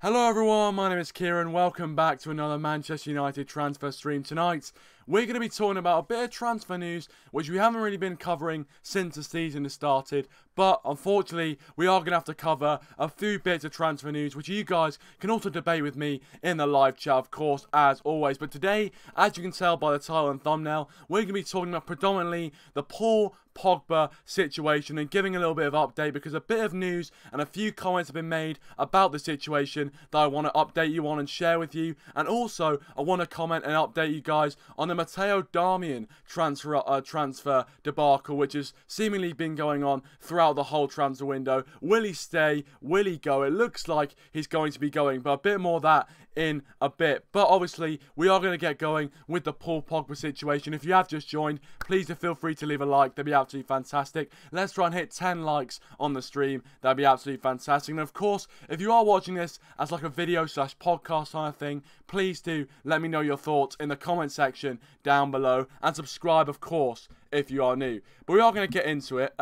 Hello everyone, my name is Kieran. Welcome back to another Manchester United transfer stream. Tonight, we're going to be talking about a bit of transfer news, which we haven't really been covering since the season has started. But unfortunately, we are going to have to cover a few bits of transfer news, which you guys can also debate with me in the live chat, of course, as always. But today, as you can tell by the title and thumbnail, we're going to be talking about predominantly the Paul Pogba situation and giving a little bit of update because a bit of news and a few comments have been made about the situation that I want to update you on and share with you. And also, I want to comment and update you guys on the Matteo Darmian transfer debacle, which has seemingly been going on throughout the whole transfer window. Will he stay? Will he go? It looks like he's going to be going, but a bit more of that in a bit. But obviously, we are going to get going with the Paul Pogba situation. If you have just joined, please do feel free to leave a like. That'd be absolutely fantastic. Let's try and hit 10 likes on the stream. That'd be absolutely fantastic. And of course, if you are watching this as like a video / podcast kind of thing, please do let me know your thoughts in the comment section down below, and subscribe, of course, if you are new. But we are going to get into it.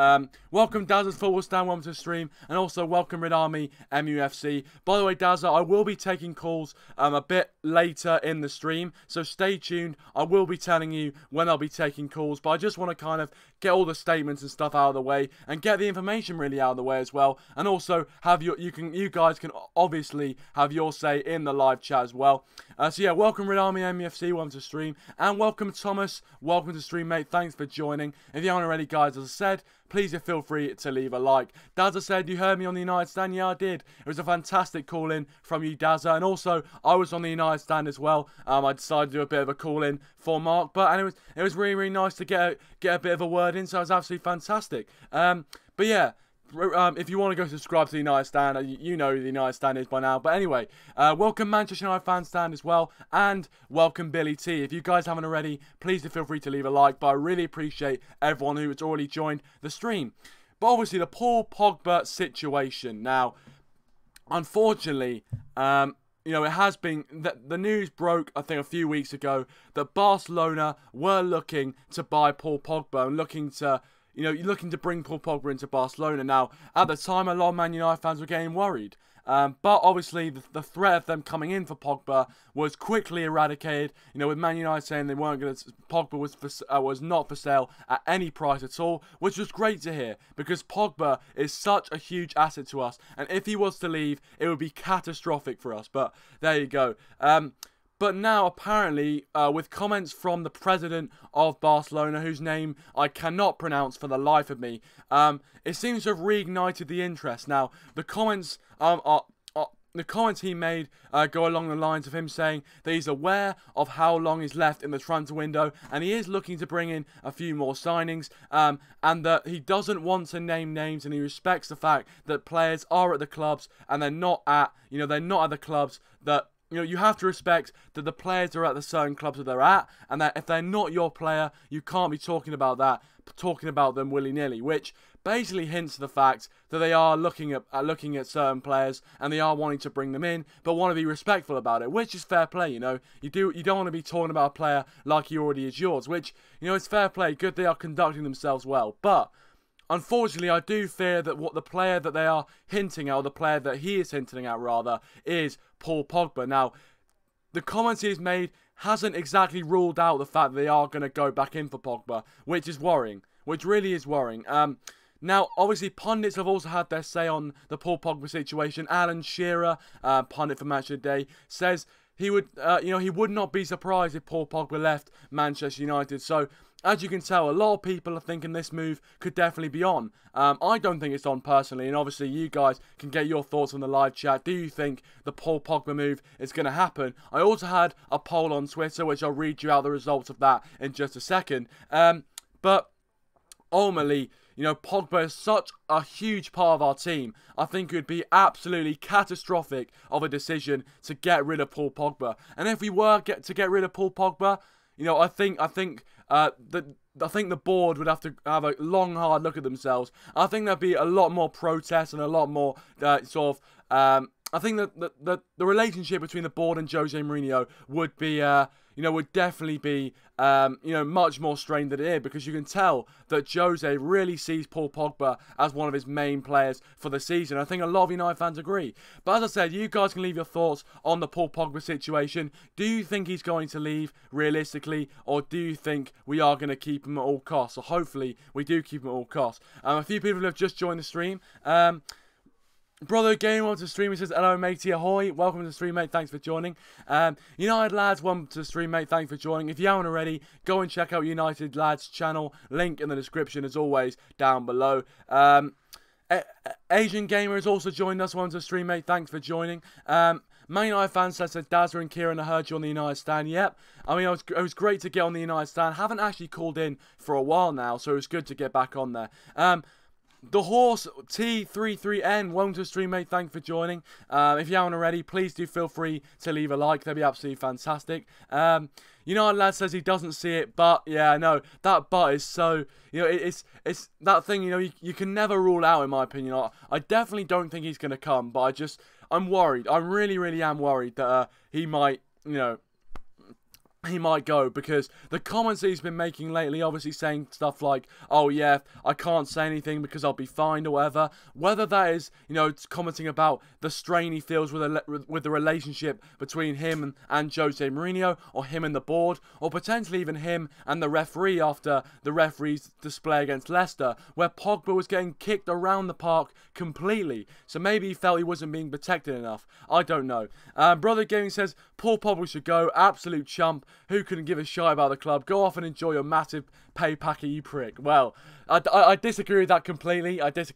Welcome Dazza's Football Stand, welcome to the stream, and also welcome Red Army MUFC. By the way, Dazza, I will be taking calls a bit later in the stream, so stay tuned. I will be telling you when I'll be taking calls, but I just want to kind of get all the statements and stuff out of the way and get the information really out of the way as well, and also have you guys can obviously have your say in the live chat as well. So yeah, welcome Red Army MUFC, welcome to the stream, and welcome Thomas, welcome to the stream, mate. Thanks for joining. If you aren't already, guys, as I said, please feel free to leave a like. Dazza said, you heard me on the United stand? Yeah, I did. It was a fantastic call-in from you, Dazza. And also, I was on the United stand as well. I decided to do a bit of a call-in for Mark. But it was really, really nice to get a bit of a word in, so it was absolutely fantastic. But yeah, if you want to go subscribe to the United stand, you know who the United stand is by now. But anyway, welcome Manchester United fan stand as well, and welcome Billy T. If you guys haven't already, please do feel free to leave a like. But I really appreciate everyone who has already joined the stream. But obviously, the Paul Pogba situation. Now, unfortunately, you know, it has been, the news broke, I think, a few weeks ago that Barcelona were looking to buy Paul Pogba and looking to bring Paul Pogba into Barcelona. Now, at the time, a lot of Man United fans were getting worried. But obviously, the threat of them coming in for Pogba was quickly eradicated. You know, with Man United saying they weren't going to, Pogba was not for sale at any price at all, which was great to hear because Pogba is such a huge asset to us. And if he was to leave, it would be catastrophic for us. But there you go. But now, apparently, with comments from the president of Barcelona, whose name I cannot pronounce for the life of me, it seems to have reignited the interest. Now, the comments he made go along the lines of him saying that he's aware of how long is left in the transfer window, and he is looking to bring in a few more signings, and that he doesn't want to name names, and he respects the fact that players are at the clubs and they're not at the clubs that. You know, you have to respect that the players are at the certain clubs that they're at, and that if they're not your player, you can't be talking about them willy-nilly, which basically hints to the fact that they are looking at certain players and they are wanting to bring them in, but want to be respectful about it, which is fair play. You know, you don't want to be talking about a player like he already is yours, which, you know, it's fair play. Good, they are conducting themselves well, but unfortunately, I do fear that what the player that they are hinting at, or the player that he is hinting at rather, is Paul Pogba. Now, the comments he's made hasn't exactly ruled out the fact that they are going to go back in for Pogba, which is worrying, which really is worrying. Now, obviously, pundits have also had their say on the Paul Pogba situation. Alan Shearer, pundit for Match of the Day, says he would, he would not be surprised if Paul Pogba left Manchester United. So, as you can tell, a lot of people are thinking this move could definitely be on. I don't think it's on personally, and obviously you guys can get your thoughts on the live chat. Do you think the Paul Pogba move is going to happen? I also had a poll on Twitter, which I'll read you out the results of that in just a second. But ultimately, you know, Pogba is such a huge part of our team. I think it would be absolutely catastrophic of a decision to get rid of Paul Pogba. And if we were to get rid of Paul Pogba, you know, I think the board would have to have a long, hard look at themselves. I think there'd be a lot more protests and a lot more I think that the relationship between the board and Jose Mourinho would be, would definitely be, much more strained than it is, because you can tell that Jose really sees Paul Pogba as one of his main players for the season. I think a lot of United fans agree. But as I said, you guys can leave your thoughts on the Paul Pogba situation. Do you think he's going to leave realistically, or do you think we are going to keep him at all costs? So hopefully we do keep him at all costs. A few people have just joined the stream. Brother Game welcome to the stream. He says, hello matey, ahoy. Welcome to the stream, mate. Thanks for joining. United Lads, welcome to the stream, mate. Thanks for joining. If you haven't already, go and check out United Lads channel. Link in the description, as always, down below. Asian Gamer has also joined us. Welcome to the stream, mate. Thanks for joining. Man United fan says that Dazza and Kieran, I heard you on the United stand. Yep. I mean, it was great to get on the United stand. Haven't actually called in for a while now, so it was good to get back on there. The Horse T33N, welcome to the stream, mate. Thanks for joining. If you haven't already, please do feel free to leave a like. That'd be absolutely fantastic. United Lad says he doesn't see it, but yeah, no, that but is so, it's that thing, you can never rule out, in my opinion. I definitely don't think he's going to come, but I'm worried. I really, really am worried that he might, he might go, because the comments that he's been making lately, obviously saying stuff like, oh yeah, I can't say anything because I'll be fined or whatever. Whether that is, commenting about the strain he feels with the relationship between him and Jose Mourinho, or him and the board, or potentially even him and the referee after the referee's display against Leicester, where Pogba was getting kicked around the park completely. So maybe he felt he wasn't being protected enough. I don't know. Brother Gaming says, Paul Pogba should go. Absolute chump. Who couldn't give a shit about the club? Go off and enjoy your massive pay packet, you prick. Well, I disagree with that completely. I think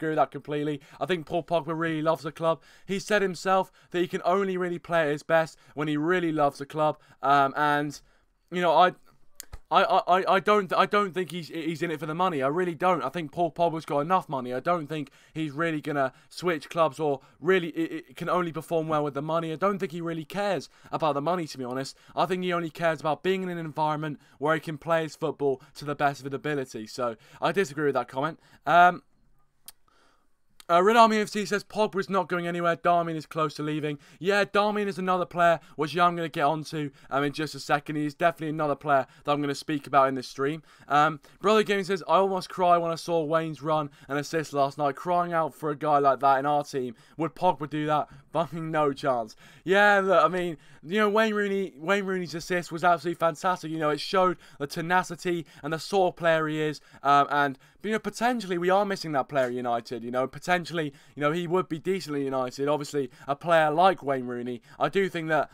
Paul Pogba really loves the club. He said himself that he can only really play at his best when he really loves the club. I don't think he's in it for the money. I really don't. I think Paul Pogba's got enough money. I don't think he's really gonna switch clubs, or really it can only perform well with the money. I don't think he really cares about the money, to be honest. I think he only cares about being in an environment where he can play his football to the best of his ability. So I disagree with that comment. RedDevilWeekly says Pogba is not going anywhere. Darmian is close to leaving. Yeah, Darmian is another player which I'm going to get onto in just a second. He is definitely another player that I'm going to speak about in this stream. Brother Gaming says, I almost cried when I saw Wayne's run and assist last night. Crying out for a guy like that in our team. Would Pogba do that? Fucking no chance. Yeah, look, I mean, Wayne Rooney's assist was absolutely fantastic. It showed the tenacity and the sort of player he is. And potentially we are missing that player at United. Potentially, he would be decent at United. Obviously, a player like Wayne Rooney. I do think that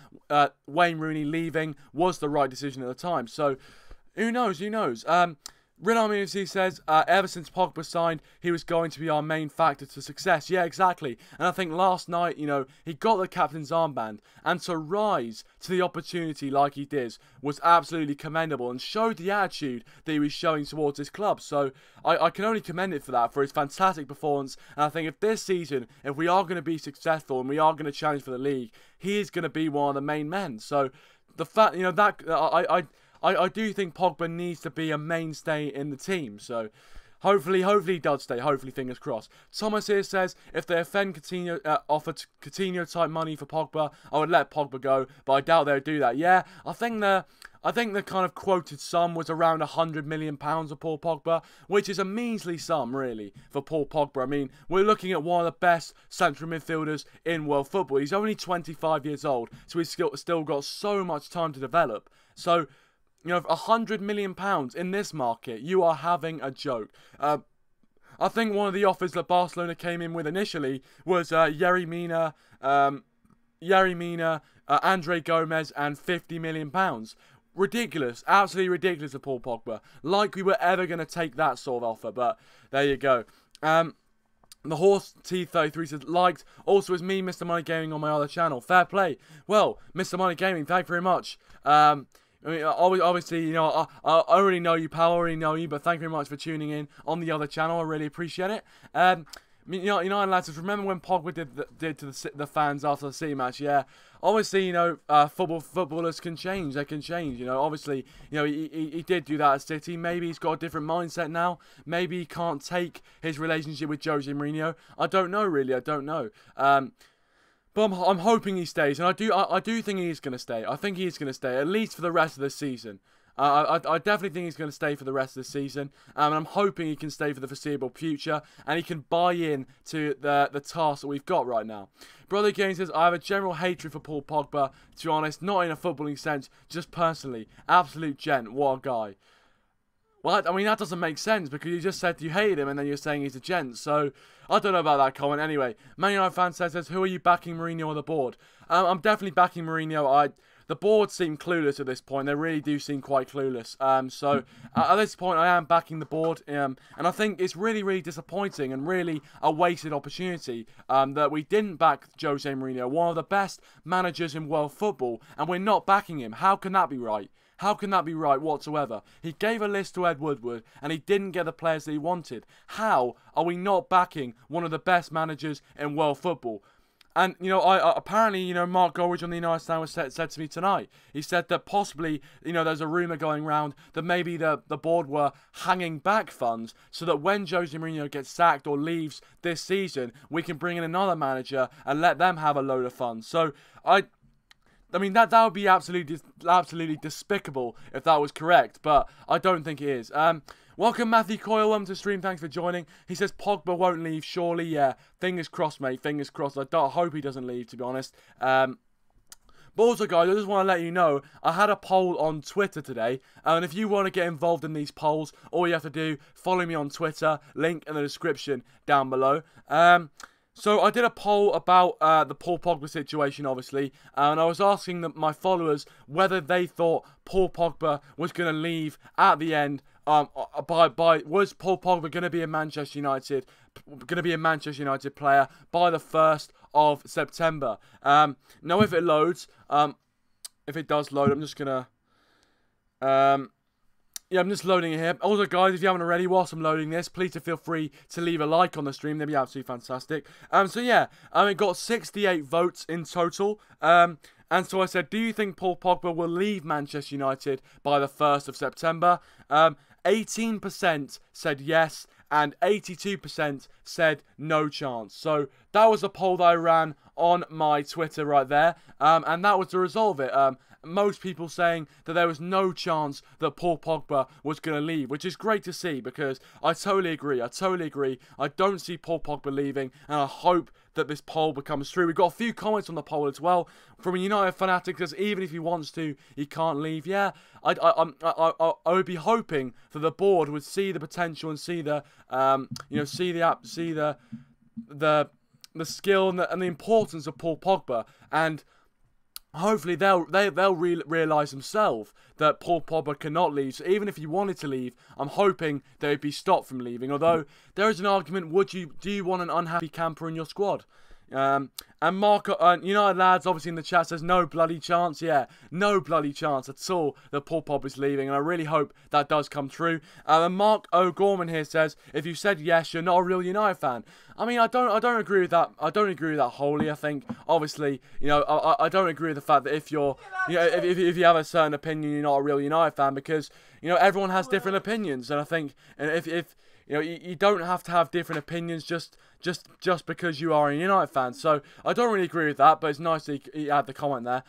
Wayne Rooney leaving was the right decision at the time. So, who knows? RedDevilWeekly says, ever since Pogba signed, he was going to be our main factor to success. Yeah, exactly. And I think last night, he got the captain's armband, and to rise to the opportunity like he did was absolutely commendable, and showed the attitude that he was showing towards his club. So I can only commend it for that, for his fantastic performance. And I think if this season, if we are going to be successful and we are going to challenge for the league, he is going to be one of the main men. So the fact, I do think Pogba needs to be a mainstay in the team. So hopefully he does stay. Hopefully, fingers crossed. Thomas here says, if they offered Coutinho type money for Pogba, I would let Pogba go, but I doubt they would do that. Yeah, I think the kind of quoted sum was around £100 million for Paul Pogba, which is a measly sum, really, for Paul Pogba. I mean, we're looking at one of the best central midfielders in world football. He's only 25 years old, so he's still got so much time to develop. So, £100 million in this market, you are having a joke. I think one of the offers that Barcelona came in with initially was Yerry Mina, Andre Gomez, and £50 million. Ridiculous, absolutely ridiculous of Paul Pogba. Like we were ever going to take that sort of offer, but there you go. The Horse T33 says, liked. Also, as me, Mr. Money Gaming, on my other channel. Fair play. Well, Mr. Money Gaming, thank you very much. I mean, obviously, I already know you, pal. I already know you, but thank you very much for tuning in on the other channel. I really appreciate it. Lads, remember when Pogba did to the fans after the City match? Yeah, obviously, footballers can change. They can change. Obviously, he did do that at City. Maybe he's got a different mindset now. Maybe he can't take his relationship with Jose Mourinho. I don't know, really. I don't know. But I'm hoping he stays, and I do think he is going to stay. I think he is going to stay, at least for the rest of the season. I definitely think he's going to stay for the rest of the season, and I'm hoping he can stay for the foreseeable future, and he can buy in to the task that we've got right now. Brother Gaines says, I have a general hatred for Paul Pogba, to be honest, not in a footballing sense, just personally. Absolute gent, what a guy. Well, I mean, that doesn't make sense, because you just said you hated him, and then you're saying he's a gent, so I don't know about that comment. Anyway, Man United fan says, who are you backing, Mourinho or the board? I'm definitely backing Mourinho. The board seem clueless at this point. They really do seem quite clueless. So at this point, I am backing the board. And I think it's really, really disappointing and really a wasted opportunity that we didn't back Jose Mourinho, one of the best managers in world football, and we're not backing him. How can that be right? How can that be right whatsoever? He gave a list to Ed Woodward and he didn't get the players that he wanted. How are we not backing one of the best managers in world football? And, you know, apparently, you know, Mark Goldridge on the United Stand said to me tonight, he said that possibly, you know, there's a rumour going around that maybe the board were hanging back funds so that when Jose Mourinho gets sacked or leaves this season, we can bring in another manager and let them have a load of funds. So, I mean, that would be absolutely despicable if that was correct, but I don't think it is. Welcome, Matthew Coyle. Welcome to the stream. Thanks for joining. He says Pogba won't leave, surely. Yeah, fingers crossed, mate. Fingers crossed. I hope he doesn't leave, to be honest. But also, guys, I just want to let you know, I had a poll on Twitter today, and if you want to get involved in these polls, all you have to do, follow me on Twitter, link in the description down below. So I did a poll about the Paul Pogba situation, obviously, and I was asking my followers whether they thought Paul Pogba was going to leave at the end. Was Paul Pogba going to be a Manchester United player by the 1st of September? Now, if it loads, if it does load, I'm just gonna. Yeah, I'm just loading it here. Also, guys, if you haven't already, whilst I'm loading this, please feel free to leave a like on the stream. That'd be absolutely fantastic. So yeah, it got 68 votes in total. And so I said, do you think Paul Pogba will leave Manchester United by the 1st of September? 18% said yes, and 82% said no chance. So that was a poll that I ran on my Twitter right there, and that was the result of it. Most people saying that there was no chance that Paul Pogba was going to leave, which is great to see because I totally agree. I don't see Paul Pogba leaving, and I hope that this poll becomes true. We've got a few comments on the poll as well from a United fanatic that says even if he wants to, he can't leave. Yeah, I would be hoping that the board would see the potential and see the the skill and the importance of Paul Pogba, and hopefully they'll realise themselves that Paul Pogba cannot leave. So even if he wanted to leave, I'm hoping they would be stopped from leaving. Although there is an argument: do you want an unhappy camper in your squad? And Mark, United lads, obviously in the chat says no bloody chance. Yeah, no bloody chance at all that Paul Pogba is leaving, and I really hope that does come true. And Mark O'Gorman here says, if you said yes, you're not a real United fan. I mean, I don't agree with that. I don't agree with that wholly. I think, obviously, I don't agree with the fact that if you're, if you have a certain opinion, you're not a real United fan, because everyone has different opinions, and I think, and if you don't have to have different opinions just because you are a United fan. So I don't really agree with that, but it's nice that he had the comment there.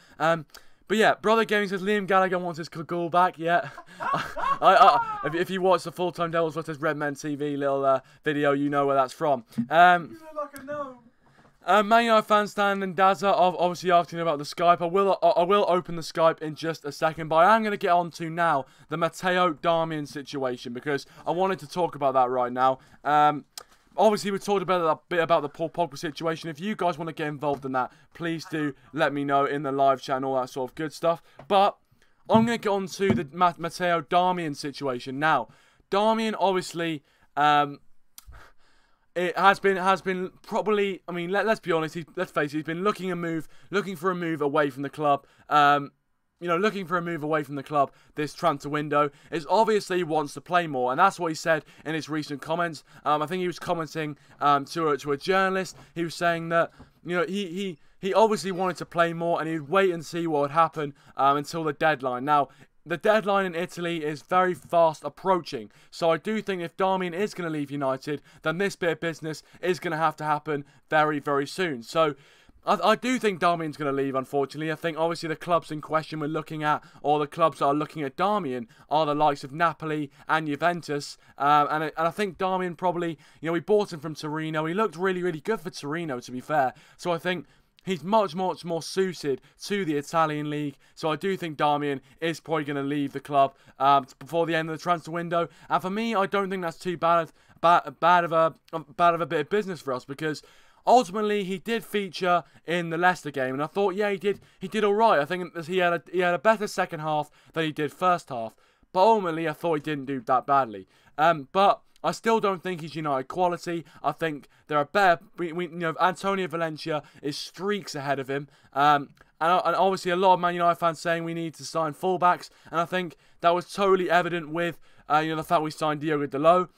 But yeah, Brother Gaming says Liam Gallagher wants his Kagul back. Yeah, if you watch the Full-Time Devils vs Redmen TV little video, you know where that's from. You look like a gnome. Man United fan Stan and Dazza are obviously asking about the Skype. I will open the Skype in just a second, but I am going to get on to now the Matteo Darmian situation, because I wanted to talk about that right now. Obviously, we talked about a bit about the Paul Pogba situation. If you guys want to get involved in that, please do let me know in the live chat and all that sort of good stuff. But I'm going to get on to the Matteo Darmian situation now. Darmian, obviously, it has been probably. I mean, let's be honest. Let's face it. He's been looking for a move away from the club. Looking for a move away from the club this transfer window. Is obviously he wants to play more, and that's what he said in his recent comments. I think he was commenting to a journalist. He was saying that he obviously wanted to play more, and he'd wait and see what would happen until the deadline. Now, the deadline in Italy is very fast approaching, so I do think if Darmian is going to leave United, then this bit of business is going to have to happen very, very soon. So I do think Darmian's going to leave, unfortunately. I think, obviously, the clubs in question we're looking at, or the clubs that are looking at Darmian, are the likes of Napoli and Juventus. And I think Darmian probably, we bought him from Torino. He looked really, really good for Torino, to be fair. So I think he's much more suited to the Italian league. So I do think Darmian is probably going to leave the club before the end of the transfer window. And for me, I don't think that's too bad of a bit of business for us, because ultimately, he did feature in the Leicester game, and I thought, yeah, he did all right. I think he had a better second half than he did first half, but ultimately, I thought he didn't do that badly. But I still don't think he's United quality. I think there are better. Antonio Valencia is streaks ahead of him, and obviously, a lot of Man United fans saying we need to sign fullbacks, and I think that was totally evident with the fact we signed Diogo Dalot.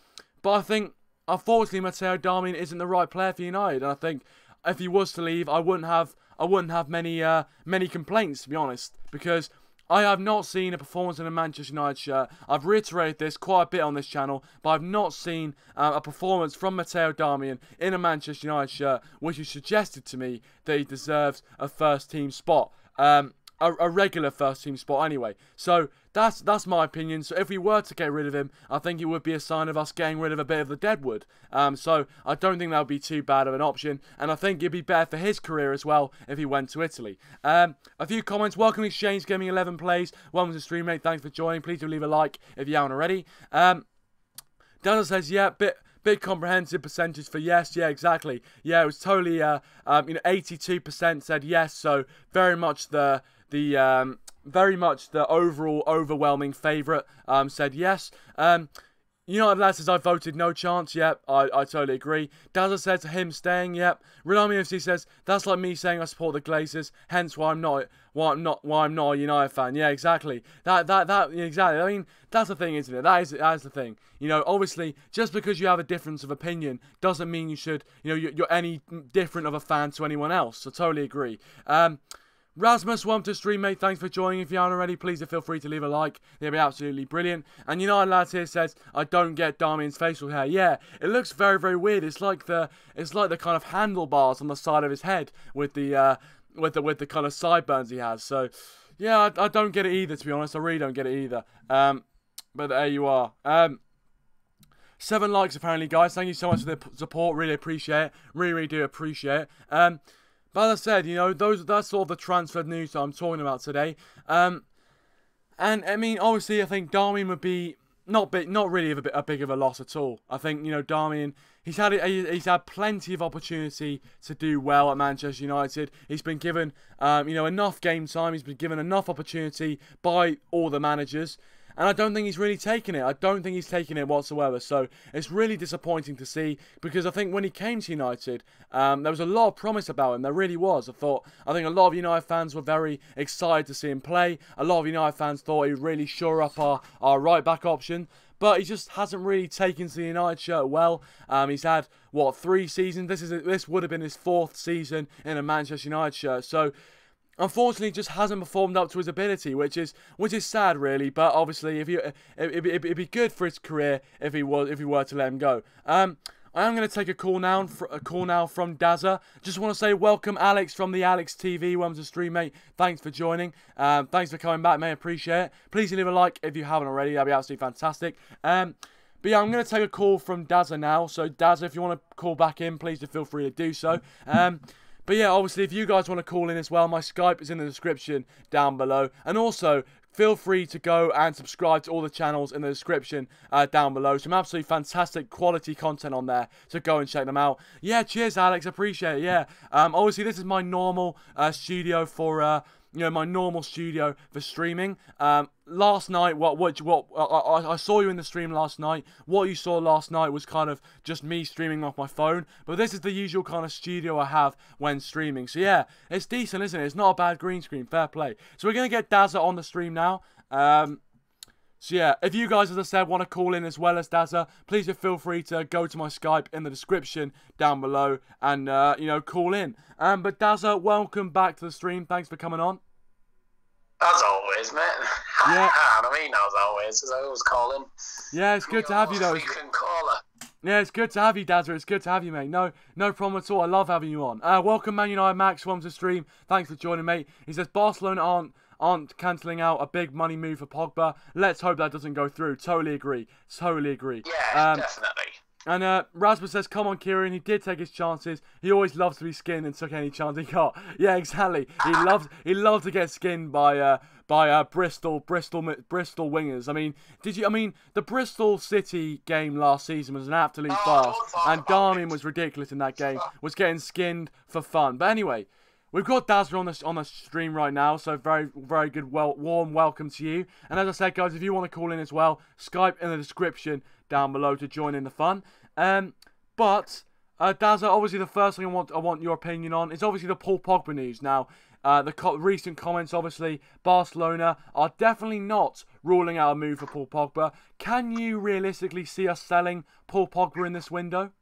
But I think, unfortunately, Matteo Darmian isn't the right player for United, and I think if he was to leave, I wouldn't have many complaints, to be honest, because I have not seen a performance in a Manchester United shirt. I've reiterated this quite a bit on this channel, but I've not seen a performance from Matteo Darmian in a Manchester United shirt which has suggested to me that he deserves a first-team spot. A regular first-team spot anyway. So that's my opinion. So if we were to get rid of him, I think it would be a sign of us getting rid of a bit of the deadwood. So I don't think that would be too bad of an option, and I think it'd be better for his career as well if he went to Italy. A few comments. Welcome Exchange Gaming 11 plays. Welcome to the stream, mate. Thanks for joining. Please do leave a like if you haven't already. Dana says, yeah, big comprehensive percentage for yes. Yeah, exactly. Yeah, it was totally 82% said yes. So very much the overall overwhelming favourite said yes. United Lad says, I voted no chance. Yep, I totally agree. Dazza says him staying. Yep. Ronaldo FC says that's like me saying I support the Glazers, hence why I'm not a United fan. Yeah, exactly. Exactly. I mean, that's the thing, isn't it? That is the thing. Obviously, just because you have a difference of opinion doesn't mean you should, you're any different of a fan to anyone else. So totally agree. Rasmus, welcome to the stream, mate. Thanks for joining. If you aren't already, please feel free to leave a like. It'll be absolutely brilliant. And United Lads here says, I don't get Darmian's facial hair. Yeah, it looks very, very weird. It's like the kind of handlebars on the side of his head with the kind of sideburns he has. So yeah, I don't get it either, to be honest. I really don't get it either. But there you are. 7 likes apparently, guys. Thank you so much for the support. Really appreciate it. Really do appreciate it. But as I said, that's sort of the transfer news that I'm talking about today. And I mean, obviously, I think Darmian would be not really a big of a loss at all. I think Darmian, he's had plenty of opportunity to do well at Manchester United. He's been given enough game time. He's been given enough opportunity by all the managers. And I don't think he's really taken it. I don't think he's taken it whatsoever. So it's really disappointing to see, because I think when he came to United, there was a lot of promise about him. There really was. I think a lot of United fans were very excited to see him play. A lot of United fans thought he would really shore up our right-back option. But he just hasn't really taken to the United shirt well. He's had, 3 seasons? This would have been his 4th season in a Manchester United shirt. So unfortunately, just hasn't performed up to his ability, which is sad, really. But obviously, it'd be good for his career if we were to let him go. I am going to take a call now from Dazza. Just want to say welcome, Alex, from the Alex TV. Welcome to the stream, mate. Thanks for joining. Thanks for coming back, mate. Appreciate it. Please leave a like if you haven't already. That'd be absolutely fantastic. But yeah, I'm going to take a call from Dazza now. So Dazza, if you want to call back in, please feel free to do so. But yeah, obviously, if you guys want to call in as well, my Skype is in the description down below. And also, feel free to go and subscribe to all the channels in the description down below. Some absolutely fantastic quality content on there, so go and check them out. Yeah, cheers, Alex. Appreciate it. Yeah. Obviously, this is my normal studio for my normal studio for streaming. Last night, I saw you in the stream last night. What you saw last night was kind of just me streaming off my phone. But this is the usual kind of studio I have when streaming. So yeah, it's decent, isn't it? It's not a bad green screen. Fair play. So we're going to get Dazza on the stream now. So yeah, if you guys, as I said, want to call in as well as Dazza, please feel free to go to my Skype in the description down below and, call in. But Dazza, welcome back to the stream. Thanks for coming on. As always, mate. Yeah. I mean, as always, I always call in. Yeah, it's good to have you, though. Frequent caller. Yeah, it's good to have you, Dazza. It's good to have you, mate. No problem at all. I love having you on. Welcome, Man United Max. Welcome to the stream. Thanks for joining, mate. He says Barcelona aren't cancelling out a big money move for Pogba. Let's hope that doesn't go through. Totally agree. Totally agree. Yeah, definitely. And Rasmus says, come on, Kieran. He did take his chances. He always loves to be skinned and took any chance he got. Yeah, exactly. He loved to get skinned by Bristol wingers. I mean, the Bristol City game last season was an absolute farce, and Darmian was ridiculous in that game. Was getting skinned for fun. But anyway, we've got Dazza on the stream right now, so very, very good, warm welcome to you. And as I said, guys, if you want to call in as well, Skype in the description down below to join in the fun. But Dazza, obviously the first thing I want your opinion on is obviously the Paul Pogba news. Now, the recent comments, obviously, Barcelona are definitely not ruling out a move for Paul Pogba. Can you realistically see us selling Paul Pogba in this window?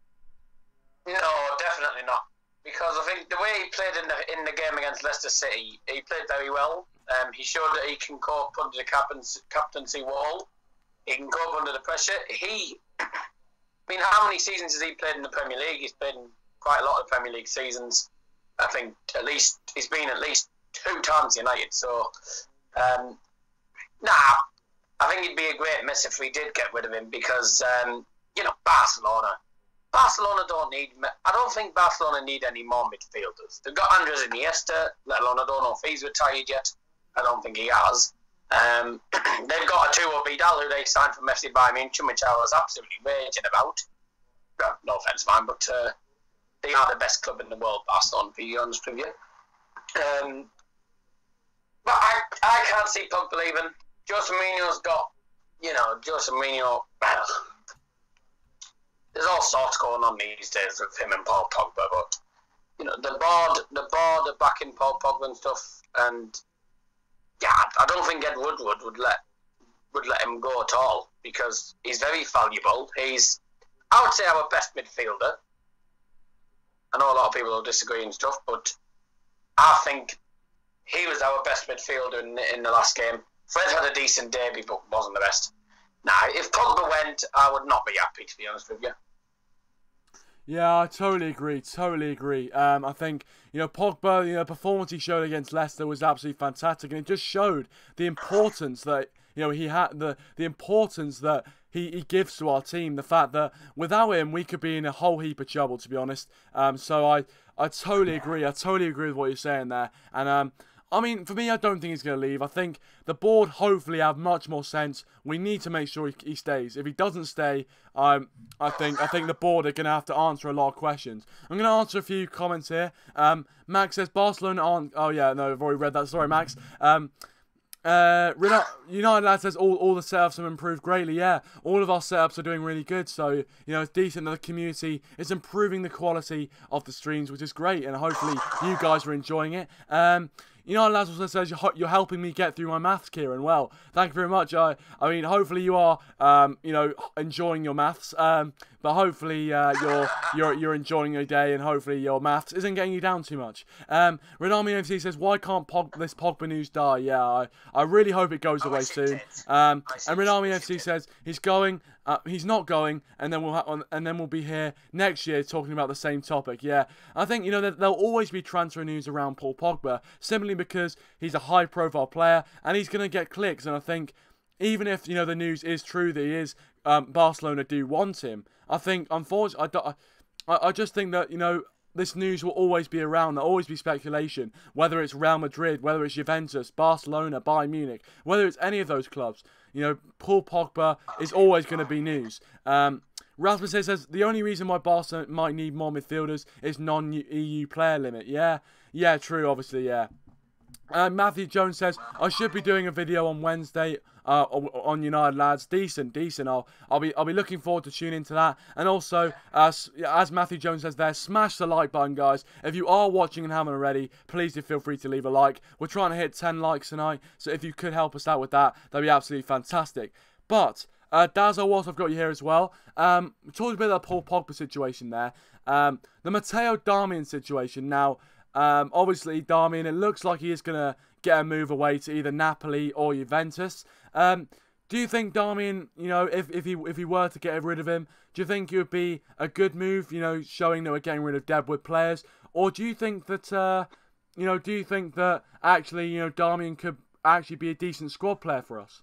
No, definitely not. Because I think the way he played in the game against Leicester City, he played very well. He showed that he can cope under the captaincy wall. He can cope under the pressure. How many seasons has he played in the Premier League? He's played in quite a lot of Premier League seasons. I think he's been at least 2 times United. So, I think it'd be a great miss if we did get rid of him because, Barcelona don't need... I don't think Barcelona need any more midfielders. They've got Andres Iniesta, let alone I don't know if he's retired yet. I don't think he has. They've got Arturo Vidal, who they signed from FC Bayern Munich, which I was absolutely raging about. No offence, man, but they are the best club in the world, Barcelona, to be honest with you. But I can't see Pogba leaving. Josep Mourinho's got, Josep Mourinho... There's all sorts going on these days with him and Paul Pogba, but the board are backing Paul Pogba and stuff, and yeah, I don't think Ed Woodward would let him go at all because he's very valuable. He's, I would say, our best midfielder. I know a lot of people will disagree and stuff, but I think he was our best midfielder in the last game. Fred had a decent debut, but wasn't the best. Nah, if Pogba went, I would not be happy, to be honest with you. Yeah, I totally agree. I think, Pogba, the performance he showed against Leicester was absolutely fantastic, and it just showed the importance that, he had, the importance that he gives to our team. The fact that without him, we could be in a whole heap of trouble, to be honest. So I totally agree. I totally agree with what you're saying there. And, for me, I don't think he's going to leave. I think the board hopefully have much more sense. We need to make sure he stays. If he doesn't stay, I think the board are going to have to answer a lot of questions. I'm going to answer a few comments here. Max says Barcelona aren't... Oh, yeah, no, I've already read that. Sorry, Max. United Lad says all the setups have improved greatly. Yeah, all of our setups are doing really good. So, it's decent that the community is improving the quality of the streams, which is great. And hopefully you guys are enjoying it. United Lads also says you're helping me get through my maths, Kieran. Well, thank you very much. Hopefully you are, enjoying your maths. But hopefully you're enjoying your day, and hopefully your maths isn't getting you down too much. RedDevilWeekly FC says, why can't this Pogba news die? Yeah, I really hope it goes away soon. And RedDevilWeekly FC says he's not going, and then we'll be here next year talking about the same topic. Yeah, I think there'll always be transfer news around Paul Pogba, simply because he's a high-profile player and he's going to get clicks. And I think even if the news is true that he is, Barcelona do want him, I think unfortunately I just think that this news will always be around. There'll always be speculation, whether it's Real Madrid, whether it's Juventus, Barcelona, Bayern Munich, whether it's any of those clubs. Paul Pogba is always going to be news. Rasmus says the only reason why Barcelona might need more midfielders is non-EU player limit. Yeah, true, obviously, yeah. Matthew Jones says I should be doing a video on Wednesday on United Lads. Decent. I'll be looking forward to tuning into that. And also, as Matthew Jones says there, smash the like button, guys. If you are watching and haven't already, please do feel free to leave a like. We're trying to hit 10 likes tonight, so if you could help us out with that, that'd be absolutely fantastic. But Dazza, whilst I've got you here as well, we talked a bit about the Paul Pogba situation there. The Matteo Darmian situation now. Obviously, Darmian, it looks like he is going to get a move away to either Napoli or Juventus. Do you think Darmian, if he were to get rid of him, do you think it would be a good move, you know, showing that we're getting rid of deadwood players? Or do you think that, you know, actually, you know, Darmian could actually be a decent squad player for us?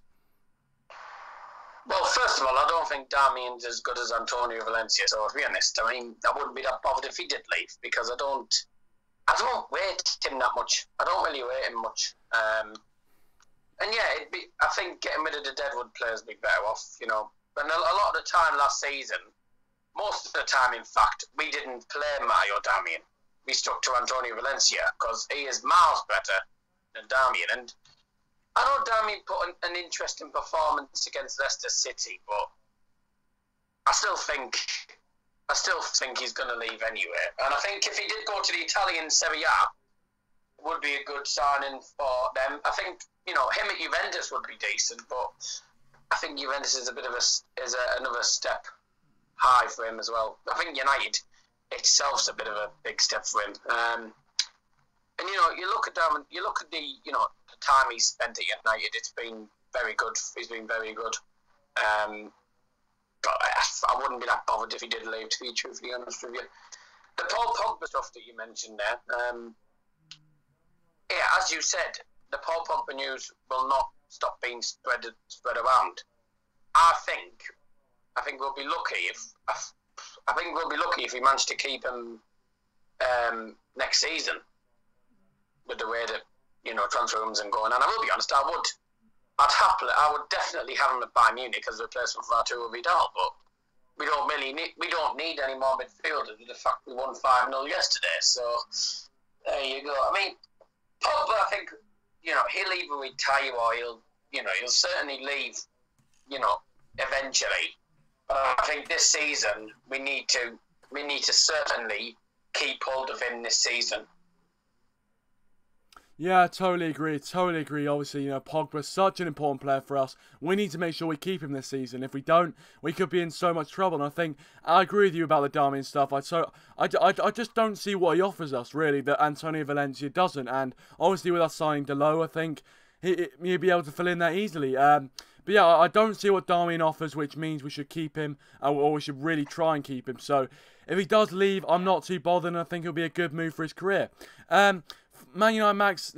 Well, first of all, I don't think Darmian's as good as Antonio Valencia, so to be honest, I mean, I wouldn't be that bothered if he did leave, because I don't rate him that much. I don't really rate him much. And yeah, I think getting rid of the deadwood players would be better off, you know. And a lot of the time last season, most of the time, in fact, we didn't play Matteo Darmian. We stuck to Antonio Valencia, because he is miles better than Darmian. And I know Darmian put an interesting performance against Leicester City, but I still think he's going to leave anyway. And I think if he did go to the Italian Serie A, it would be a good signing for them. I think, you know, him at Juventus would be decent, but I think Juventus is another step high for him as well. I think United itself's a bit of a big step for him. And, you know, you look at Darmian, you look at the time he's spent at United, it's been very good. He's been very good. But I wouldn't be that bothered if he did leave, to be truthfully honest with you. The Paul Pogba stuff that you mentioned there, yeah, as you said, the Paul Pogba news will not stop being spread around. I think we'll be lucky if we manage to keep him next season, with the way that, you know, transfer rooms and going. And I will be honest, I would definitely have him at Bayern Munich as a replacement for Arturo Vidal, but we don't need any more midfielders with the fact we won 5-0 yesterday. So there you go. I mean, Pogba, I think, you know, he'll either retire or he'll certainly leave, you know, eventually. But I think this season we need to certainly keep hold of him this season. Yeah, I totally agree. Obviously, you know, Pogba's such an important player for us. We need to make sure we keep him this season. If we don't, we could be in so much trouble. And I think I agree with you about the Darmian stuff. I just don't see what he offers us, really, that Antonio Valencia doesn't. And obviously, with us signing Delo, I think he'd be able to fill in that easily. But yeah, I don't see what Darmian offers, which means we should keep him, or we should really try and keep him. So if he does leave, I'm not too bothered, and I think it'll be a good move for his career. Man United Max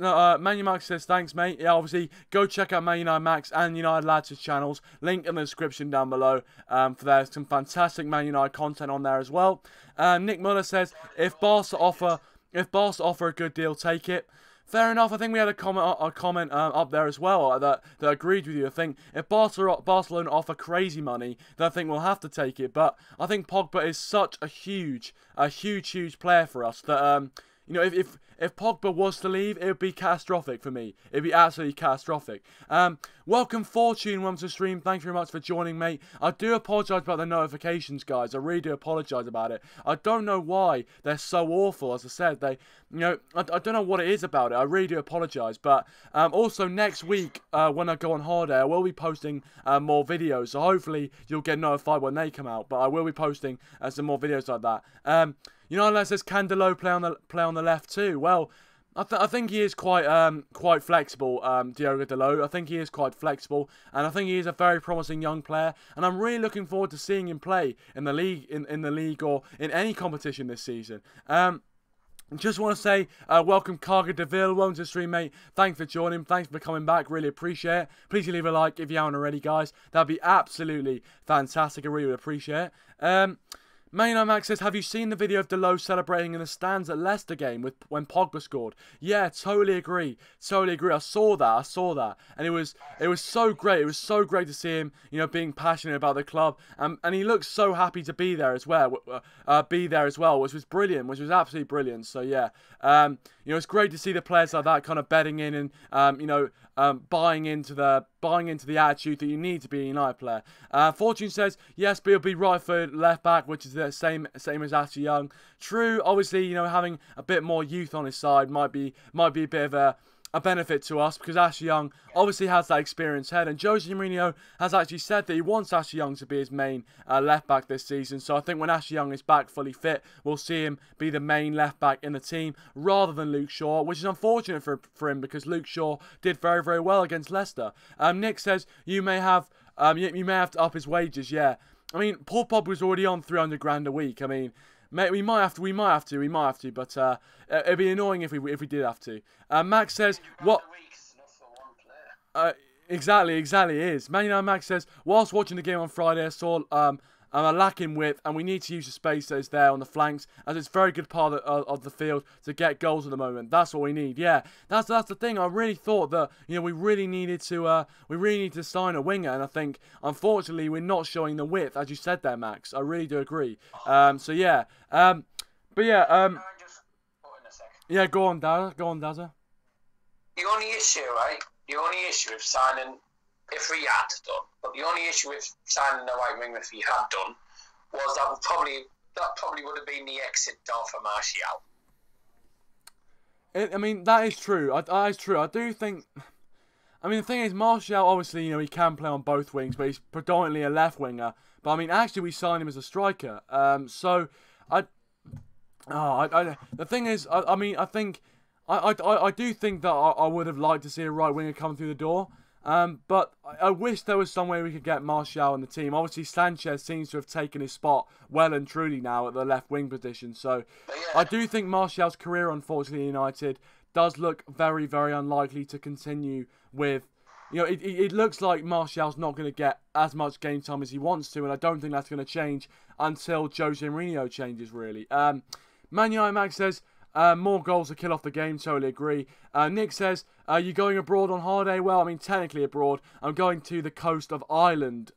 says, thanks, mate. Yeah, obviously, go check out Man United Max and United Lads' channels. Link in the description down below. For there's some fantastic Man United content on there as well. Nick Muller says, if Barca offer a good deal, take it. Fair enough. I think we had a comment up there as well that agreed with you. I think if Barcelona offer crazy money, then I think we'll have to take it. But I think Pogba is such a huge player for us that you know, if Pogba was to leave, it would be catastrophic for me. It would be absolutely catastrophic. Welcome Fortune, welcome to the stream. Thank you very much for joining, mate. I do apologise about the notifications, guys. I really do apologise about it. I don't know why they're so awful. As I said, I don't know what it is about it. I really do apologise. But also next week, when I go on holiday, I will be posting more videos. So hopefully you'll get notified when they come out. But I will be posting some more videos like that. You know, unless says Candelo play on the left too. Well, I think he is quite flexible, Diogo Dalot. I think he is quite flexible, and I think he is a very promising young player. And I'm really looking forward to seeing him play in the league, in the league or in any competition this season. Just want to say, welcome Carga Deville, welcome to the stream, mate. Thanks for joining, thanks for coming back, really appreciate it. Please leave a like if you haven't already, guys. That'd be absolutely fantastic, I really would appreciate it. Man United Max says, have you seen the video of Dalot celebrating in the stands at Leicester game when Pogba scored? Yeah, totally agree. I saw that. And it was so great. It was so great to see him, you know, being passionate about the club. And he looks so happy to be there as well. Which was brilliant, which was absolutely brilliant. So yeah, you know, it's great to see the players like that kind of betting in and you know, buying into the attitude that you need to be a United player. Fortune says, yes, but he'll be right for left back, which is the same as Ashley Young. True, obviously, you know, having a bit more youth on his side might be a bit of a benefit to us, because Ashley Young obviously has that experienced head, and Jose Mourinho has actually said that he wants Ashley Young to be his main left back this season. So I think when Ashley Young is back fully fit, we'll see him be the main left back in the team rather than Luke Shaw, which is unfortunate for him because Luke Shaw did very, very well against Leicester. Nick says you may have to up his wages. Yeah. I mean, Paul Pogba was already on 300 grand a week. I mean, mate, we might have to, but it'd be annoying if we did have to. Max says what? Exactly, it is. Man United Max says, whilst watching the game on Friday, I saw a lack in width, and we need to use the space that is there on the flanks, as it's a very good part of the field to get goals at the moment. That's what we need. Yeah, that's the thing. I really thought that we really needed to sign a winger, and I think unfortunately we're not showing the width, as you said there, Max. I really do agree. So yeah, but yeah, Can I just put in a sec? yeah. Go on, Dazza. The only issue, right? The only issue with signing, if we had done, but the only issue with signing the right winger, if we had done, was that probably would have been the exit door for Martial. I mean, that is true. That is true. I do think. I mean, the thing is, Martial, obviously, he can play on both wings, but he's predominantly a left winger. But I mean, actually, we signed him as a striker. So the thing is, I do think that I would have liked to see a right winger come through the door. But I wish there was some way we could get Martial in the team. Obviously, Sanchez seems to have taken his spot well and truly now at the left wing position. So I do think Martial's career, unfortunately, at United does look very, very unlikely to continue with. It looks like Martial's not going to get as much game time as he wants to, and I don't think that's going to change until Jose Mourinho changes, really. Man United Max says, more goals to kill off the game, totally agree. Nick says, are you going abroad on holiday? Well, I mean, technically abroad. I'm going to the coast of Ireland.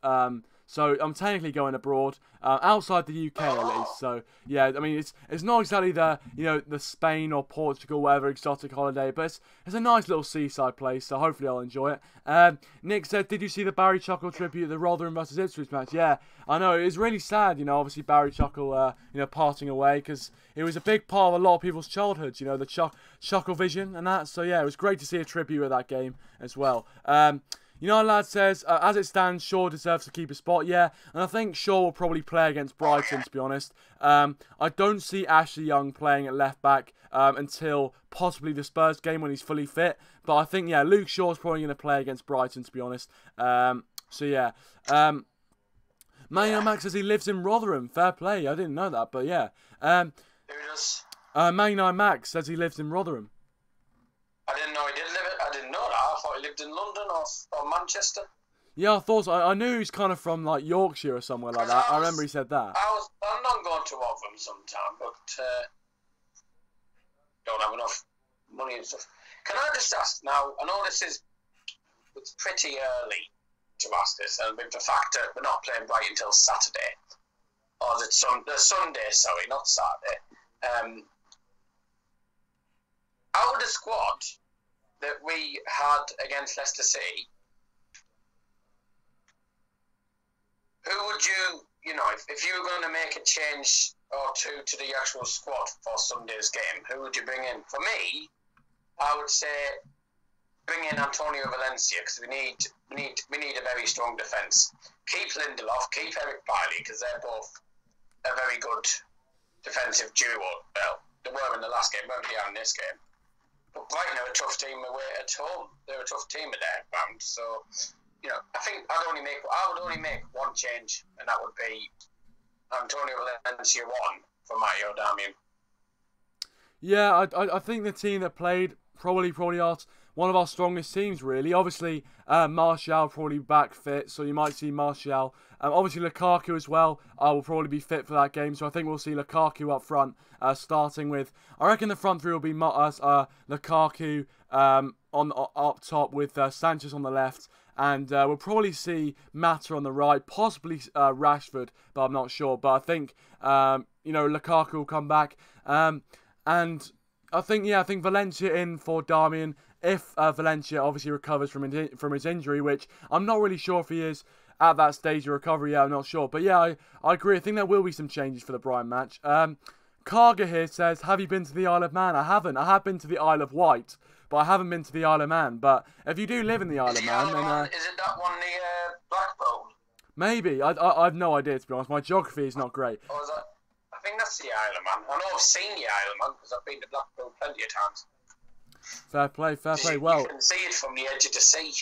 So I'm technically going abroad, outside the UK at least. So yeah, I mean it's not exactly the the Spain or Portugal, whatever exotic holiday, but it's a nice little seaside place. So hopefully I'll enjoy it. Nick said, did you see the Barry Chuckle tribute at the Rotherham versus Ipswich match? Yeah, I know, it was really sad. Obviously Barry Chuckle parting away, because it was a big part of a lot of people's childhoods. The Chuckle vision and that. So yeah, it was great to see a tribute at that game as well. Lad says, as it stands, Shaw deserves to keep a spot. Yeah, and I think Shaw will probably play against Brighton, to be honest. I don't see Ashley Young playing at left back until possibly the Spurs game when he's fully fit. But I think, yeah, Luke Shaw's probably going to play against Brighton, to be honest. So yeah. Max says he lives in Rotherham. Fair play. I didn't know that, but yeah. Who does? Max says he lives in Rotherham. I didn't know he did live it. I didn't know that. I thought he lived in London or Manchester. Yeah, I thought so. I knew he was kind of from like Yorkshire or somewhere like that. I remember he said that. I'm not going to Rotherham sometime, but don't have enough money and stuff. Can I just ask now? I know it's pretty early to ask this, and with the fact that we're not playing Brighton until Saturday, or the Sunday, sorry, not Saturday. Out of the squad that we had against Leicester City, who would you, if you were going to make a change or two to the actual squad for Sunday's game, who would you bring in? For me, I would say bring in Antonio Valencia, because we need a very strong defence. Keep Lindelof, keep Eric Bailly, because they're both a very good defensive duo. Well, they were in the last game, weren't they, in this game? But Brighton are a tough team away at home. They're a tough team at their ground. So, I think I would only make one change, and that would be Antonio Valencia 1 for Matteo Darmian. Yeah, I think the team that played probably are one of our strongest teams, really. Obviously, Martial probably back fit, so you might see Martial. Obviously, Lukaku as well will probably be fit for that game, so I think we'll see Lukaku up front, starting with. I reckon the front three will be Lukaku up top with Sanchez on the left, and we'll probably see Mata on the right, possibly Rashford, but I'm not sure. But I think Lukaku will come back, and I think Valencia in for Darmian. If Valencia obviously recovers from his injury, which I'm not really sure if he is at that stage of recovery, yeah, I'm not sure. But yeah, I agree. I think there will be some changes for the Brighton match. Karga here says, have you been to the Isle of Man? I haven't. I have been to the Isle of Wight, but I haven't been to the Isle of Man. But if you do live in the Isle of Man, then... is it that one near Blackpool? Maybe. I've no idea, to be honest. My geography is not great. Or is that... I think that's the Isle of Man. I know I've seen the Isle of Man, because I've been to Blackpool plenty of times. Fair play. Well, you can see it from the edge of the sea.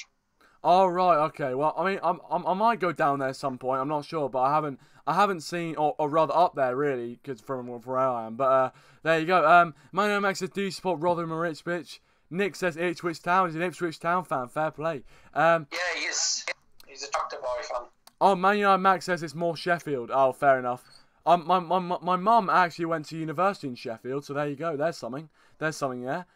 Oh right, okay. Well, I mean, I might go down there at some point. I'm not sure, but I haven't seen, or rather up there really, because from where I am. But there you go. Manuel Max says, do you support Rotherham or Ipswich? Nick says Ipswich Town. He's an Ipswich Town fan. Fair play. Yeah, he's a Doctor Boy fan. Oh, Man United Max says it's more Sheffield. Oh, fair enough. My mum actually went to university in Sheffield, so there you go. There's something. There's something there.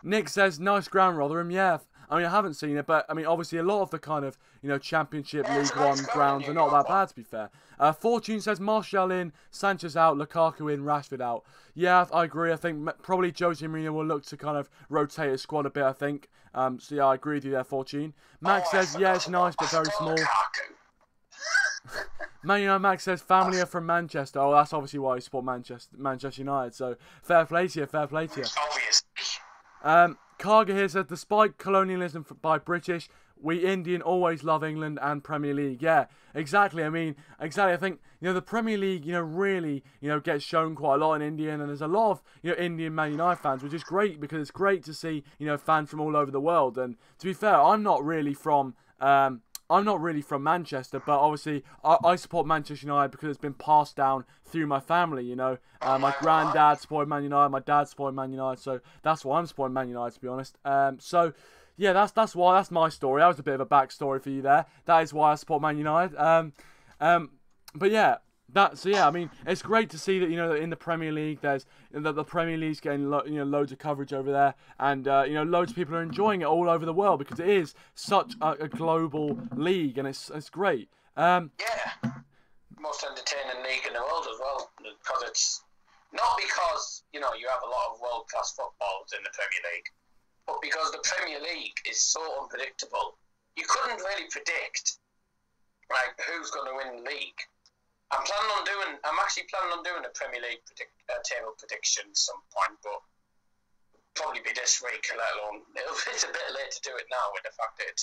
Nick says, nice ground, Rotherham. Yeah, I mean, I haven't seen it, but I mean, obviously, a lot of the kind of, Championship League One grounds are not that bad, to be fair. Fortune says, Martial in, Sanchez out, Lukaku in, Rashford out. Yeah, I agree. I think probably Jose Mourinho will look to kind of rotate his squad a bit, I think. So yeah, I agree with you there, Fortune. Max says, yeah, it's nice, but very small. Man United Max says, family are from Manchester. Oh, that's obviously why you support Manchester United. So fair play to you, fair play to you. Obviously. Karga here says, despite colonialism by British, we Indian always love England and Premier League. Yeah, exactly. I mean, exactly. I think, the Premier League, really, gets shown quite a lot in India, and there's a lot of, Indian Man United fans, which is great because it's great to see, fans from all over the world. And to be fair, I'm not really from Manchester, but obviously I support Manchester United because it's been passed down through my family, my granddad supported Man United, my dad supported Man United, so that's why I'm supporting Man United, to be honest. So, yeah, that's my story. That was a bit of a backstory for you there. That is why I support Man United. But yeah, I mean, it's great to see that, in the Premier League, there's the Premier League's getting loads of coverage over there, and loads of people are enjoying it all over the world because it is such a global league, and it's great. Yeah, most entertaining league in the world as well, because it's not because you have a lot of world class footballers in the Premier League, but because the Premier League is so unpredictable. You couldn't really predict who's going to win the league. I'm actually planning on doing a Premier League table prediction at some point, but probably be this week, let alone it's a bit late to do it now with the fact that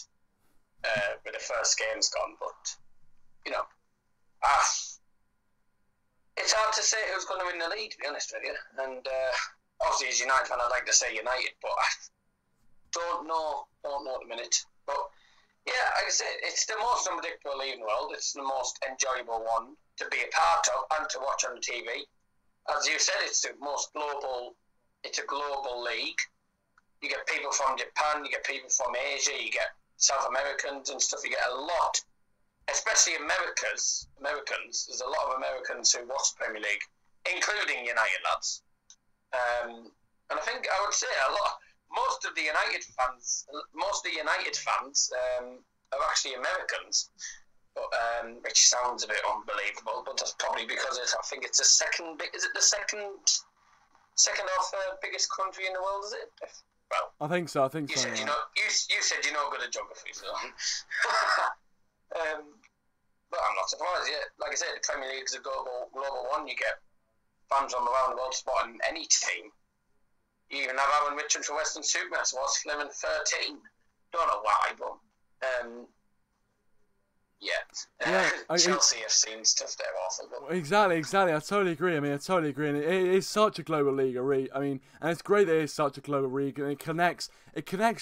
with the first game's gone. But it's hard to say who's going to win the league, to be honest with you. And obviously, as United fan, I'd like to say United, but I don't know at the minute. But yeah, like I said, it's the most unpredictable league in the world. It's the most enjoyable one to be a part of and to watch on the TV. As you said, it's the most global. It's a global league. You get people from Japan, you get people from Asia, you get South Americans and stuff. You get a lot, especially Americans. There's a lot of Americans who watch the Premier League, including United lads. And I think I would say most of the United fans are actually Americans, but, which sounds a bit unbelievable. But that's probably because I think it's the second. Is it the second biggest country in the world? Is it? Well, I think so. You said you said you're not good at geography, so. But I'm not surprised. Yeah, like I said, the Premier League is a global one. You get fans from around the world supporting any team. You even have Alan Richards from Western Supermax, was Fleming 13. Don't know why, but Chelsea have seen stuff they're awful. But... Exactly. I totally agree. And it is such a global league. And it's great that it is such a global league, and it connects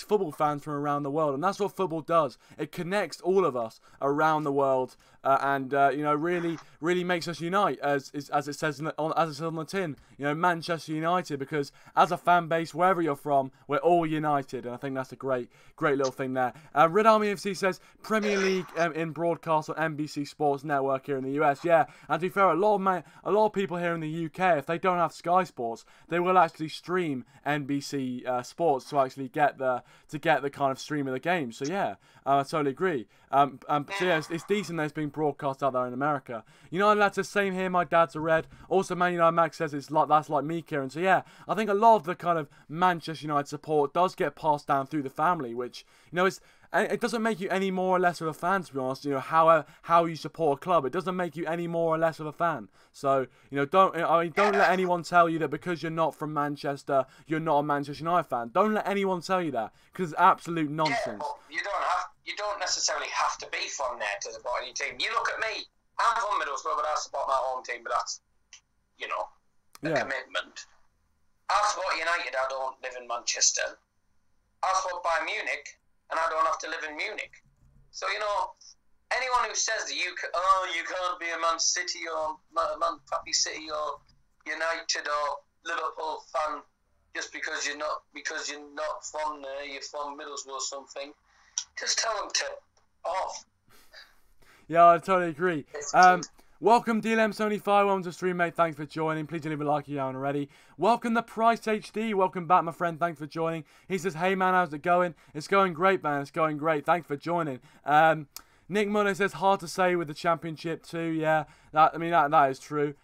football fans from around the world, and that's what football does. It connects all of us around the world, and really makes us unite, as it says on the tin. Manchester United, because as a fan base, wherever you're from, we're all united, and I think that's a great little thing there. Red Army FC says Premier League in broadcast on NBC Sports Network here in the US. Yeah, and to be fair, a lot of people here in the UK, if they don't have Sky Sports, they will actually stream NBC Sports to actually get the kind of stream of the game. So yeah, I totally agree. So yeah, it's decent that it's being broadcast out there in America. United lads, the same here. My dad's a Red. Also, Man United Max says that's like me, Kieran. So yeah, I think a lot of the kind of Manchester United support does get passed down through the family, which it doesn't make you any more or less of a fan, to be honest. How you support a club, it doesn't make you any more or less of a fan. So don't let anyone tell you that because you're not from Manchester, you're not a Manchester United fan. Don't let anyone tell you that, because it's absolute nonsense. Yeah, you don't necessarily have to be from there to support any team. You look at me. I'm from Middlesbrough, but I support my home team. But that's commitment. I support United. I don't live in Manchester. I support Bayern Munich. and I don't have to live in Munich. So, you know, anyone who says that you can't be a Man City or Man Pappy City or United or Liverpool fan just because you're not from there, you're from Middlesbrough or something, just tell them to off. Yeah, I totally agree. Welcome DLM75, welcome to stream, mate. Thanks for joining. Please leave a like if you haven't already. Welcome the Price HD. Welcome back, my friend. Thanks for joining. He says, hey man, how's it going? It's going great, man. It's going great. Thanks for joining. Nick Muller says, hard to say with the championship too. Yeah, that is true.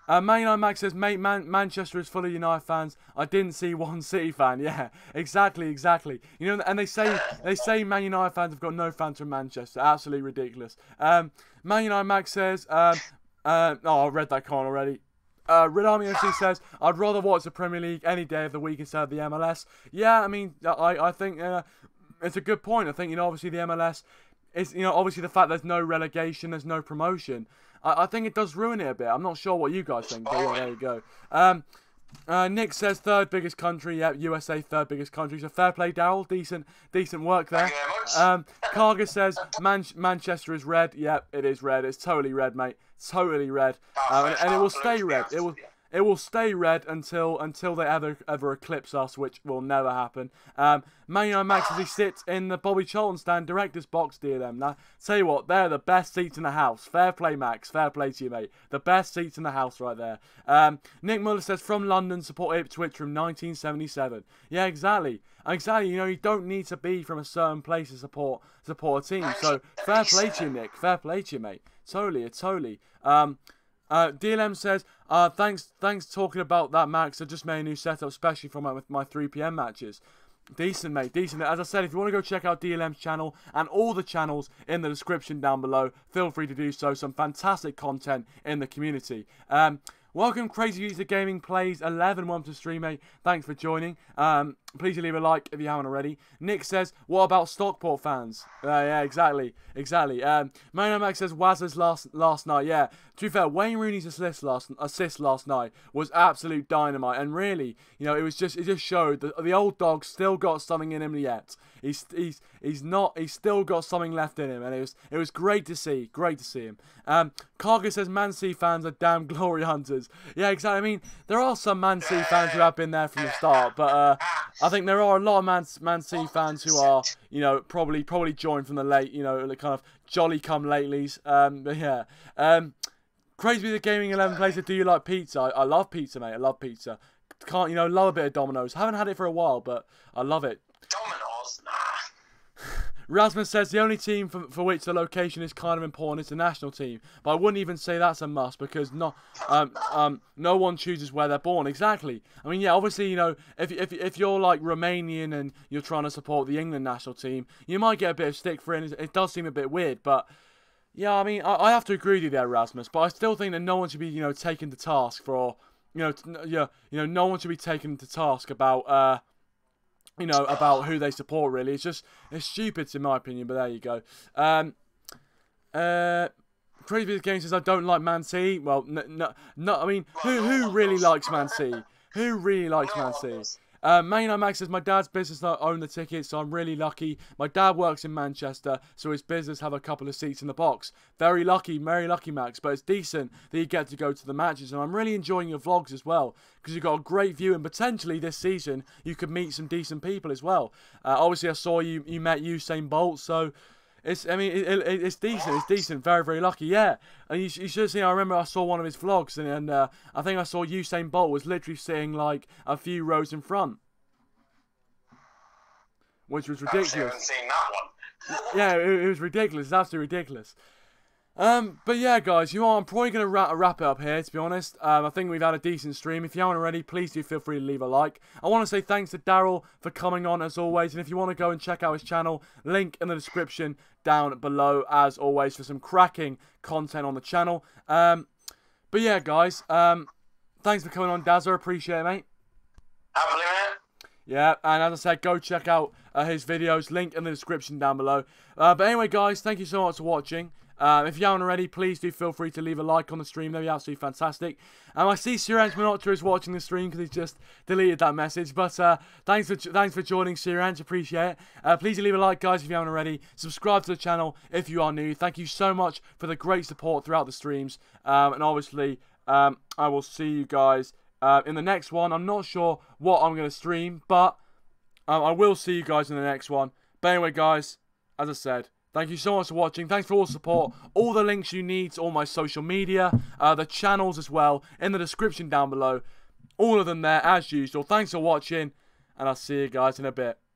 Man United Max says, mate, Manchester is full of United fans. I didn't see one City fan. Yeah, exactly. You know, and they say Man United fans have got no fans from Manchester. Absolutely ridiculous. Man United Max says, oh, I read that comment already. RedDevilWeekly FC says, I'd rather watch the Premier League any day of the week instead of the MLS. Yeah, I mean, I think it's a good point. I think, you know, obviously the MLS is, you know, obviously the fact there's no relegation, there's no promotion. I think it does ruin it a bit. I'm not sure what you guys think, but yeah, there you go. Nick says third biggest country. Yeah, USA third biggest country. So fair play, Daryl. Decent work there. Thank you very much. Karga says Manchester is red. Yeah, it is red. It's totally red, mate. Totally red. And it will stay red. It will stay red until they ever eclipse us, which will never happen. Man United Max, as he sits in the Bobby Charlton stand director's box, DLM. Now, tell you what, they're the best seats in the house. Fair play, Max. Fair play to you, mate. The best seats in the house right there. Nick Muller says, from London, support Ipswich from 1977. Yeah, exactly. Exactly. You know, you don't need to be from a certain place to support a team. So, fair play to you, Nick. Fair play to you, mate. Totally. DLM says, thanks talking about that, Max. I just made a new setup, especially for my 3 PM matches. Decent, mate, decent. As I said, if you want to go check out DLM's channel and all the channels in the description down below, feel free to do so. Some fantastic content in the community. Welcome, Crazy User Gaming Plays 11. Welcome to stream, mate. Thanks for joining. Please leave a like if you haven't already. Nick says, what about Stockport fans? Yeah, exactly. Max says, Wazza's last night. Yeah, to be fair, Wayne Rooney's assist last night was absolute dynamite. And really, you know, it just showed that the old dog's still got something in him yet. He's still got something left in him, and it was great to see him. Karga says Man City fans are damn glory hunters. Yeah, exactly. I mean, there are some Man City fans who have been there from the start, but I think there are a lot of Man City fans who are, you know, probably joined from the late, you know, the kind of jolly come latelys. But yeah, Crazy the Gaming 11 plays. Do you like pizza? I love pizza, mate. I love pizza. Can't, you know, love a bit of Domino's. Haven't had it for a while, but I love it. Domino's, nah. Rasmus says the only team for which the location is kind of important is the national team, but I wouldn't even say that's a must because no one chooses where they're born. Exactly. I mean, yeah, obviously, you know, if you're like Romanian and you're trying to support the England national team, you might get a bit of stick for it. It does seem a bit weird, but yeah, I mean, I have to agree with you there, Rasmus. But I still think that no one should be, you know, taken to task for, no one should be taken to task about you know, about who they support, really. It's stupid in my opinion, but there you go. Previous game says I don't like Man City. Well, no, I mean, who really likes Man City? Who really likes Man City? Man United Max says, my dad's business own the tickets, so I'm really lucky. My dad works in Manchester, so his business have a couple of seats in the box. Very lucky, Max, but it's decent that you get to go to the matches, and I'm really enjoying your vlogs as well, because you've got a great view, and potentially this season, you could meet some decent people as well. Obviously, I saw you met Usain Bolt, so it's decent. It's decent. Very, very lucky. Yeah. And you should have seen. I remember I saw one of his vlogs, and I think I saw Usain Bolt was literally sitting like a few rows in front, which was ridiculous. I haven't seen that one. Yeah, it was ridiculous. It's absolutely ridiculous. But yeah, guys, you know what? I'm probably going to wrap it up here, to be honest. I think we've had a decent stream. If you haven't already, please do feel free to leave a like. I want to say thanks to Daryl for coming on, as always. And if you want to go and check out his channel, link in the description down below, as always, for some cracking content on the channel. But yeah, guys, thanks for coming on, Dazza. Appreciate it, mate. Happily, mate. Yeah, and as I said, go check out his videos. Link in the description down below. But anyway, guys, thank you so much for watching. If you haven't already, please do feel free to leave a like on the stream. That'd be absolutely fantastic. I see Siranch Minotta is watching the stream because he's just deleted that message. But thanks for joining, Siranch. Appreciate it. Please leave a like, guys, if you haven't already. Subscribe to the channel if you are new. Thank you so much for the great support throughout the streams. And obviously, I will see you guys in the next one. I'm not sure what I'm going to stream, but I will see you guys in the next one. But anyway, guys, as I said, thank you so much for watching. Thanks for all the support. All the links you need to all my social media, the channels as well, in the description down below. All of them there, as usual. Thanks for watching, and I'll see you guys in a bit.